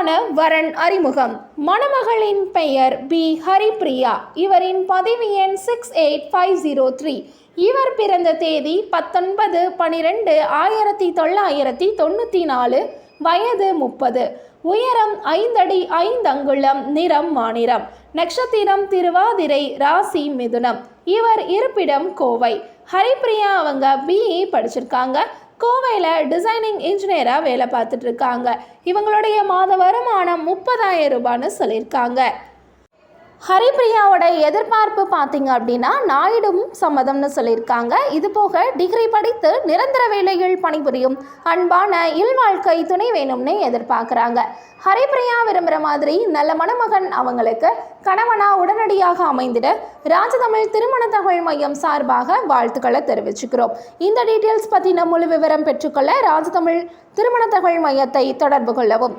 மணமகனுக்கான வரன் அறிமுகம். மணமகளின் பெயர் பி ஹரிப்பிரியா. இவரின் பதவி எண் 68503. இவர் பிறந்த தேதி 19/12/1994. வயது 30. உயரம் 5 அடி 5 அங்குலம். நிறம் மாநிறம். நட்சத்திரம் திருவாதிரை. ராசி மிதுனம். இவர் இருப்பிடம் கோவை. ஹரிப்பிரியா அவங்க பிஇ படிச்சிருக்காங்க. கோவையில் டிசைனிங் இன்ஜினியராக வேலை பார்த்துட்டு இருக்காங்க. இவங்களுடைய மாத வருமானம் 30,000 ரூபான்னு சொல்லியிருக்காங்க. ஹரிப்பிரியாவோட எதிர்பார்ப்பு பார்த்தீங்க அப்படின்னா நாயுடும் சம்மதம்னு சொல்லியிருக்காங்க. இது போக டிகிரி படித்து நிரந்தர வேலைகள் பணிபுரியும் அன்பான இல்வாழ்க்கை துணை வேணும்னு எதிர்பார்க்குறாங்க. ஹரிப்பிரியா விரும்புகிற மாதிரி நல்ல மணமகன் அவங்களுக்கு கணவனா உடனடியாக அமைந்திட ராஜதமிழ் திருமண தகவல் மையம் சார்பாக வாழ்த்துக்களை தெரிவிச்சுக்கிறோம். இந்த டீட்டெயில்ஸ் பற்றின முழு விவரம் பெற்றுக்கொள்ள ராஜதமிழ் திருமண தகவல் மையத்தை தொடர்பு கொள்ளவும்.